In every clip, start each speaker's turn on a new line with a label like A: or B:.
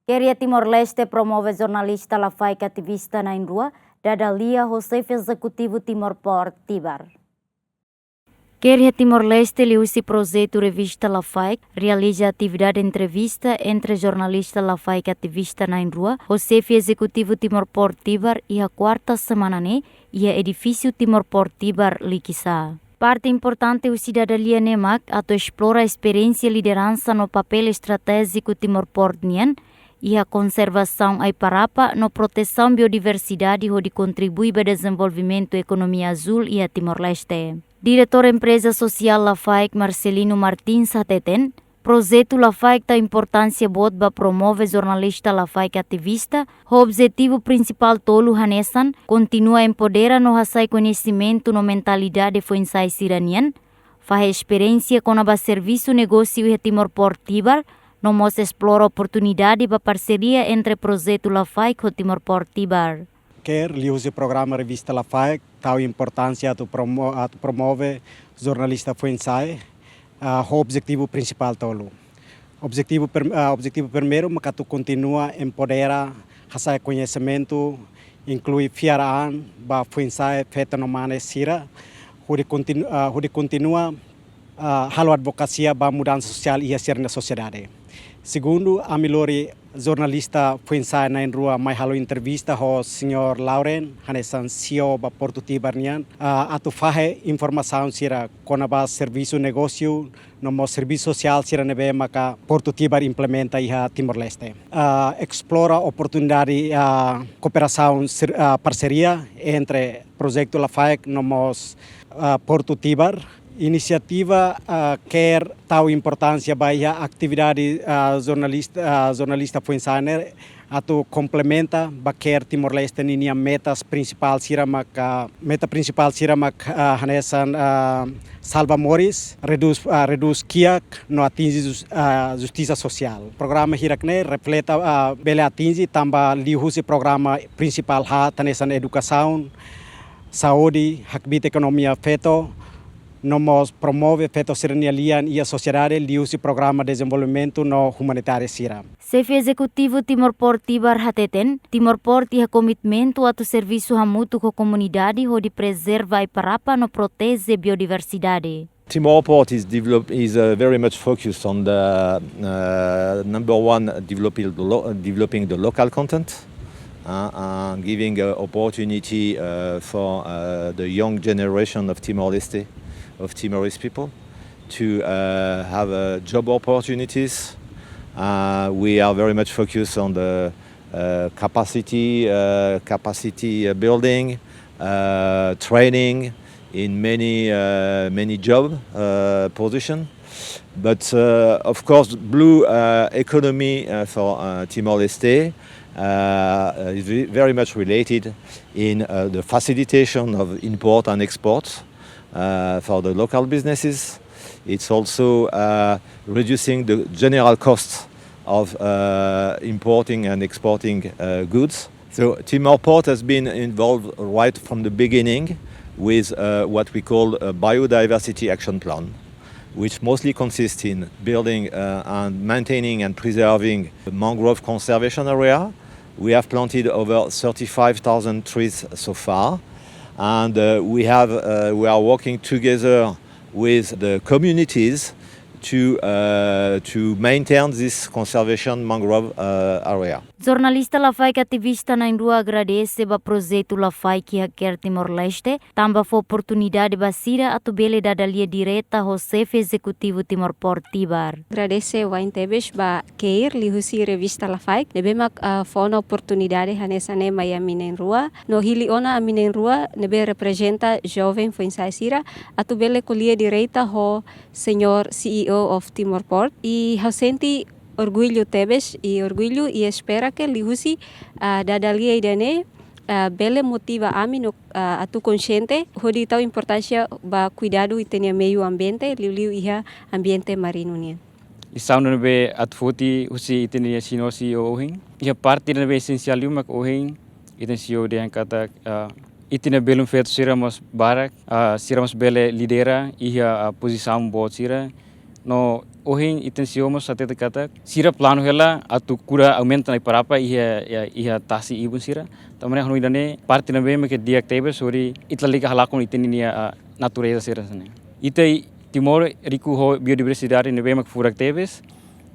A: Queria Timor-Leste Promove Jornalista Lafa'ek Ativista Nain Rua, Dada-Lia Xefe Ezekutivu Timor-Port Tibar. Queria Timor-Leste liu husi Projetu Revista Lafa'ek realiza atividade entrevista entre jornalista Lafa'ek Ativista Nain Rua, Xefe Ezekutivu Timor-Port Tibar e a quarta semana e edifício Timor-Port Tibar Likisa. Parte importante husi Dada-Lia nemak atau explora a experiência e liderança no papel estratégico Timor-Port nian e a conservação ai parapa no proteção biodiversidade onde contribui para o desenvolvimento economia azul e a Timor-Leste. Diretor Empresa Social Lafa'ek Marcelino Martins hateten, Projetu Lafa'ek da importância boa para Promove Jornalista Lafa'ek Ativista, o objetivo principal tolu hanesan continua a empoderar no hasai conhecimento no mentalidade foinsai siranian, faz experiência com a serviço negócio e Timor-Port Tibar, no mos explora oportunidade para parceria entre Projetu Lafa'ek e Timor-Port Tibar.
B: Quer liu husi programa Revista Lafa'ek, tal importância tu promove jornalista foinsai, o objetivo principal tolo. Objetivo primeiro, mas tu continua a empoderar hasai conhecimento, inclui fiaraan, ba foinsai feita no mane sira, onde continua halo advocacia ba mudança social e a na sociedade. Segundo, a melhori jornalista foinsai Nain Rua mai halo entrevista ho senhor Lauren, hanesan CEO ba Porto Tibar nian, atu fahe informação sira konaba serviço negócio no mo serviço social sira nebe maka Porto Tibar implementa iha Timor-Leste. Explora oportunidade cooperação parceria entre Projetu Lafa'ek no mos Porto Tibar. Iniciativa quer tal importância para a atividade jornalista foinsai atu complementa ba quer Timor-Leste ninia metas principal siramak hanesan salva moris reduz kiak no atingi justiça social. Programa hirakne refleta bele atingi tamba liu husi programa principal hanesan educação, saúde, hakbit economia feto. Nós promove feito serenialian e a sociedade liu husi programa de desenvolvimento no humanitário sira.
A: Xefe Ezekutivu Timor-Port Tibar hateten, Timor-Port e a comitimento a serviço mútuo com a comunidade onde preserva e parapa no protege biodiversidade.
C: Timor-Port is very much focused on the number one developing the local content, giving opportunity for the young generation of Timor-Leste, of Timorese people, to have job opportunities. We are very much focused on the capacity building, training in many job positions. But of course, blue economy for Timor-Leste is very much related in the facilitation of import and export for the local businesses. It's also reducing the general costs of importing and exporting goods. So Timor-Port has been involved right from the beginning with what we call a biodiversity action plan, which mostly consists in building and maintaining and preserving the mangrove conservation area. We have planted over 35,000 trees so far, and we are working together with the communities to maintain this conservation mangrove area.
A: Jornalista Lafa'ek Ativista Nain Rua agradece a Projetu Lafa'ek que quer Timor-Leste, também foi oportunidade basira a tubele Dada-Lia Direta o Xefe Ezekutivu Timor-Port Tibar.
D: Agradece o intebes ba queir liu husi Revista Lafa'ek, nebe mak fona oportunidade hanesane maya Nain Rua, no hili ona Nain Rua nebe representa jovem foinsai sira, a tubele kulia Direta ho senhor CEO of Timor-Port e ho senti orgulho tebes e orgulho e espera que liu husi Dada-Lia idane bele motiva ami no atu consciente hodi tau importância ba cuidado e tenha meio ambiente liu iha ambiente marino nia.
E: Isau nebe atfuti husi itenia sinosi ohing ia parte nebe essencial mak ohing itensio de yang kata itena belum feito siramos barak siramos bele lidera iha posição bot sira no ohing itensiomos até kata sira plano hela atu cura aumenta na parapa ia tasi ibun sira tamane hanu idane parte na bem que diacteve sobre itlalica halakon itenia natureza sira sane itei Timor riku ho biodiversidade na bem que furacteves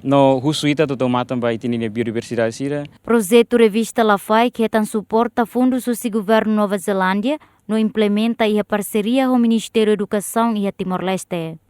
E: no husu ita to matam ba itenia biodiversidade sira.
A: Projetu Revista Lafa'ek retan suporta fundos do governo Nova Zelândia no implementa a parceria com o Ministério da Educação e Timor-Leste.